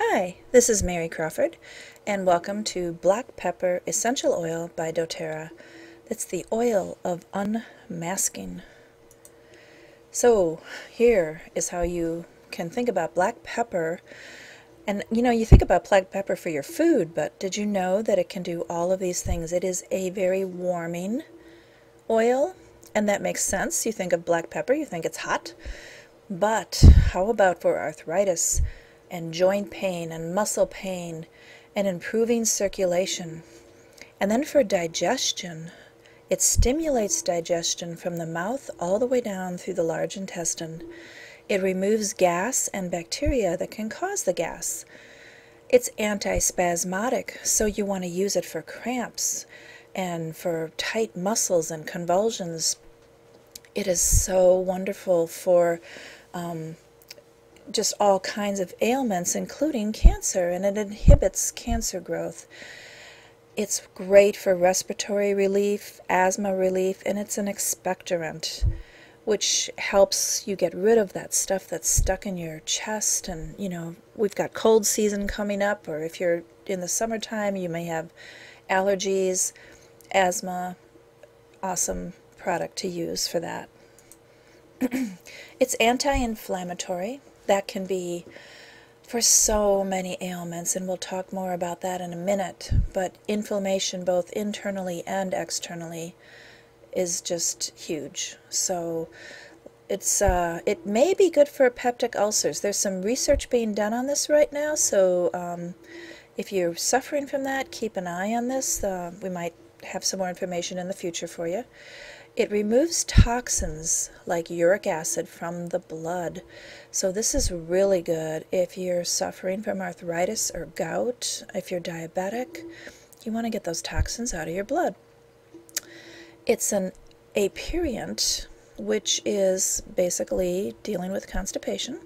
Hi, this is Mary Crawford, and welcome to Black Pepper Essential Oil by doTERRA. It's the oil of unmasking. So, here is how you can think about black pepper. And you think about black pepper for your food, but did you know that it can do all of these things? It is a very warming oil, and that makes sense. You think of black pepper, you think it's hot. But how about for arthritis and joint pain and muscle pain and improving circulation? And then for digestion, it stimulates digestion from the mouth all the way down through the large intestine. It removes gas and bacteria that can cause the gas. It's antispasmodic, so you want to use it for cramps and for tight muscles and convulsions. It is so wonderful for just all kinds of ailments, including cancer, and it inhibits cancer growth. It's great for respiratory relief, asthma relief, and it's an expectorant, which helps you get rid of that stuff that's stuck in your chest. And, we've got cold season coming up, or if you're in the summertime, you may have allergies, asthma. Awesome product to use for that. It's anti-inflammatory. That can be for so many ailments, and we'll talk more about that in a minute. But inflammation, both internally and externally, is just huge. So it may be good for peptic ulcers. There's some research being done on this right now, so if you're suffering from that, keep an eye on this. We might have some more information in the future for you. It removes toxins like uric acid from the blood. So this is really good if you're suffering from arthritis or gout. If you're diabetic, you want to get those toxins out of your blood. It's an aperient, which is basically dealing with constipation.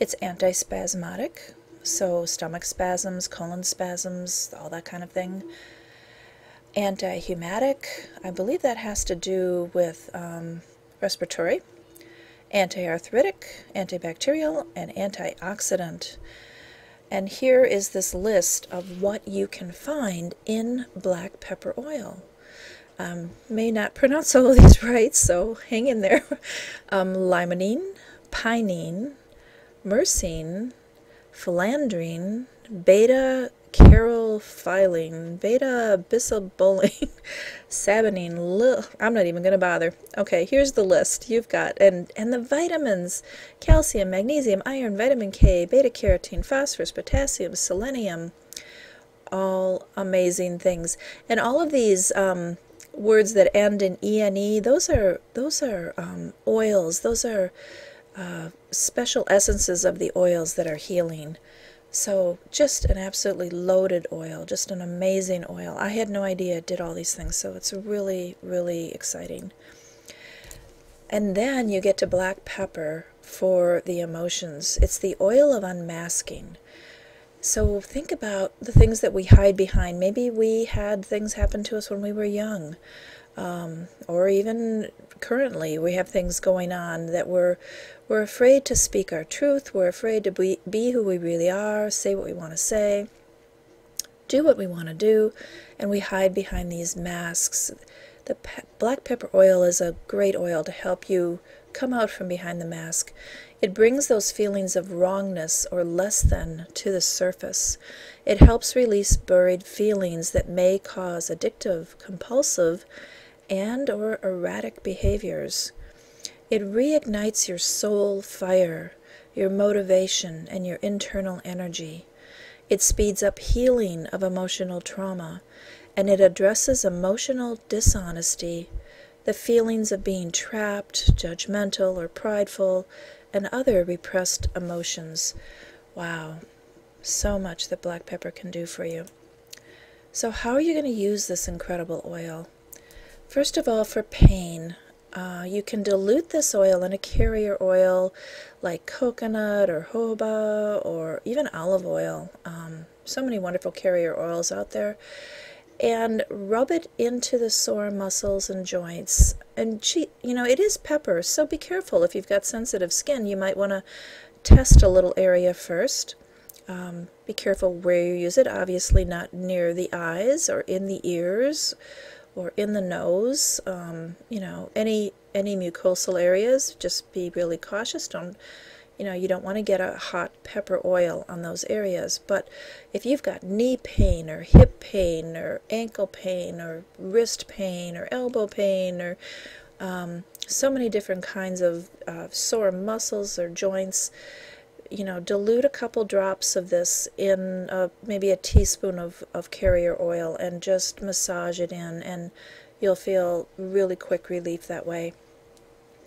It's antispasmodic, so stomach spasms, colon spasms, all that kind of thing. Anti-hematic, I believe that has to do with respiratory. Anti-arthritic, antibacterial, and antioxidant. And here is this list of what you can find in black pepper oil. May not pronounce all of these right, so hang in there. Limonene, pinene, myrcene, philandrine, beta-caryophyllene, beta-bisabolene, saponine. I'm not even going to bother. Okay, here's the list you've got. And the vitamins: calcium, magnesium, iron, vitamin K, beta-carotene, phosphorus, potassium, selenium. All amazing things. And all of these words that end in ene, those are oils. Those are special essences of the oils that are healing. So just an absolutely loaded oil, just an amazing oil. I had no idea it did all these things, so it's really, really exciting. And then you get to black pepper for the emotions. It's the oil of unmasking. So think about the things that we hide behind. Maybe we had things happen to us when we were young, or even currently we have things going on that we're afraid to speak our truth. We're afraid to be who we really are, say what we want to say, do what we want to do, and we hide behind these masks. The black pepper oil is a great oil to help you come out from behind the mask. It brings those feelings of wrongness or less than to the surface. It helps release buried feelings that may cause addictive, compulsive, and or erratic behaviors. It reignites your soul fire, your motivation, and your internal energy. It speeds up healing of emotional trauma, and it addresses emotional dishonesty, the feelings of being trapped, judgmental, or prideful, and other repressed emotions. Wow, so much that black pepper can do for you. So how are you going to use this incredible oil? First of all, for pain, you can dilute this oil in a carrier oil like coconut or jojoba or even olive oil. So many wonderful carrier oils out there. And rub it into the sore muscles and joints. And it is pepper, so be careful. If you've got sensitive skin, you might want to test a little area first. Be careful where you use it. Obviously not near the eyes or in the ears or in the nose. You know, any mucosal areas, just be really cautious. Don't, you know, you don't want to get a hot pepper oil on those areas. But if you've got knee pain or hip pain or ankle pain or wrist pain or elbow pain or so many different kinds of sore muscles or joints, you know, dilute a couple drops of this in maybe a teaspoon of carrier oil and just massage it in, and you'll feel really quick relief that way.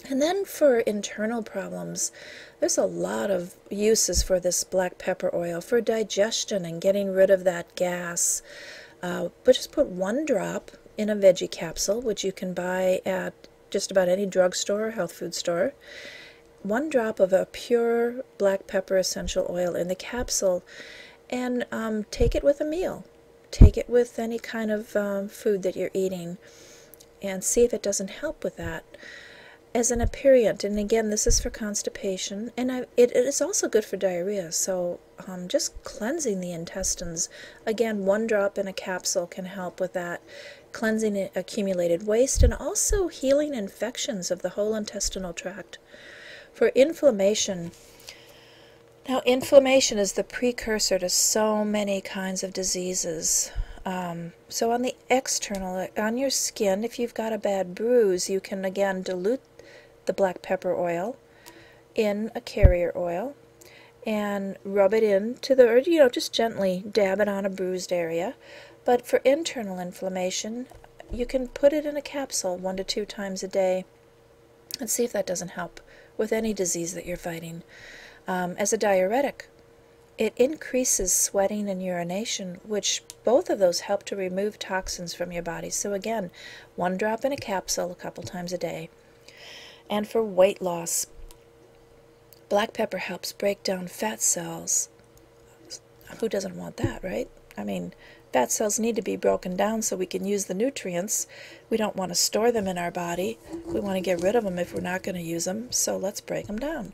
And then for internal problems, there's a lot of uses for this black pepper oil for digestion and getting rid of that gas. But just put 1 drop in a veggie capsule, which you can buy at just about any drugstore or health food store. 1 drop of a pure black pepper essential oil in the capsule, and take it with a meal. Take it with any kind of food that you're eating, and see if it doesn't help with that. As an aperient, and again, this is for constipation, and it is also good for diarrhea, so just cleansing the intestines. Again, 1 drop in a capsule can help with that, cleansing accumulated waste, and also healing infections of the whole intestinal tract. For inflammation, now inflammation is the precursor to so many kinds of diseases. So on the external, on your skin, if you've got a bad bruise, you can again dilute the black pepper oil in a carrier oil and rub it into the, or you know, just gently dab it on a bruised area. But for internal inflammation, you can put it in a capsule 1 to 2 times a day and see if that doesn't help with any disease that you're fighting. As a diuretic, it increases sweating and urination, which both of those help to remove toxins from your body. So again, 1 drop in a capsule a couple times a day. And for weight loss, black pepper helps break down fat cells. Who doesn't want that, right? I mean, fat cells need to be broken down so we can use the nutrients. We don't want to store them in our body. We want to get rid of them if we're not going to use them, so let's break them down.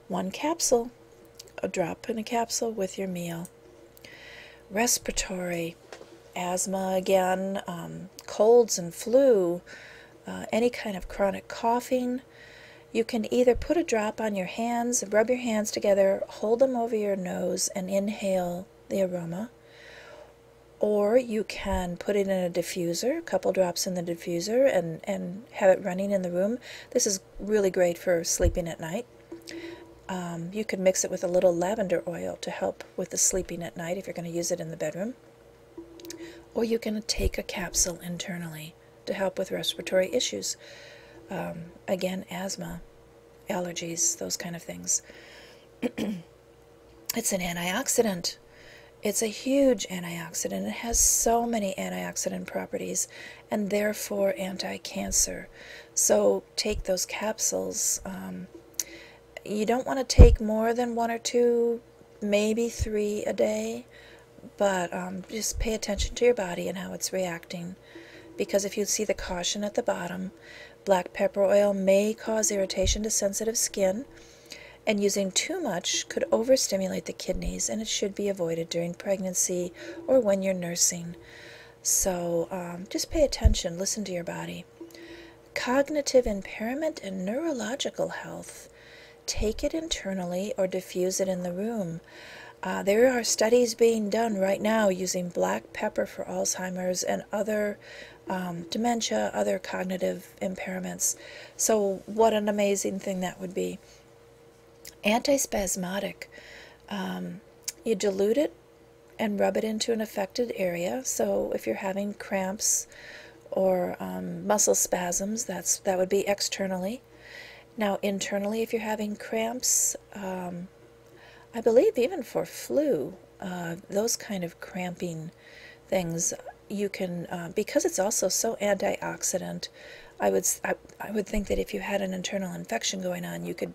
1 capsule, a drop in a capsule with your meal. Respiratory, asthma again, colds and flu, any kind of chronic coughing. You can either put a drop on your hands, rub your hands together, hold them over your nose, and inhale the aroma. Or you can put it in a diffuser, a couple drops in the diffuser, and have it running in the room. This is really great for sleeping at night. You can mix it with a little lavender oil to help with the sleeping at night if you're going to use it in the bedroom. Or you can take a capsule internally to help with respiratory issues. Again, asthma, allergies, those kind of things. It's an antioxidant. It's a huge antioxidant. It has so many antioxidant properties and therefore anti-cancer. So take those capsules. You don't want to take more than 1 or 2, maybe 3 a day, but just pay attention to your body and how it's reacting. Because if you see the caution at the bottom, black pepper oil may cause irritation to sensitive skin, and using too much could overstimulate the kidneys, and it should be avoided during pregnancy or when you're nursing. So just pay attention, listen to your body. Cognitive impairment and neurological health. Take it internally or diffuse it in the room. There are studies being done right now using black pepper for Alzheimer's and other dementia, other cognitive impairments. So what an amazing thing that would be. Antispasmodic. You dilute it and rub it into an affected area. So if you're having cramps or muscle spasms, that would be externally. Now internally, if you're having cramps, I believe even for flu, those kind of cramping things, you can, because it's also so antioxidant, I would think that if you had an internal infection going on, you could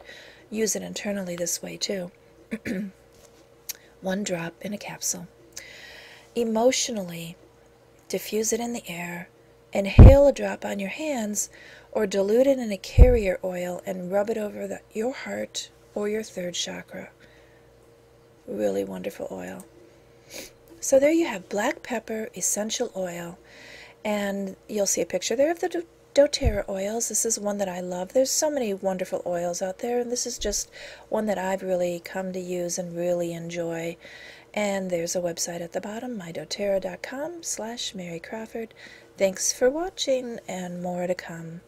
use it internally this way too. 1 drop in a capsule. Emotionally, diffuse it in the air, inhale a drop on your hands, or dilute it in a carrier oil and rub it over your heart or your 3rd chakra. really wonderful oil. So there you have black pepper essential oil, and you'll see a picture there of the doTERRA oils. This is one that I love. There's so many wonderful oils out there, and this is just one that I've really come to use and really enjoy. And there's a website at the bottom, mydoterra.com/Mary Crawford. Thanks for watching, and more to come.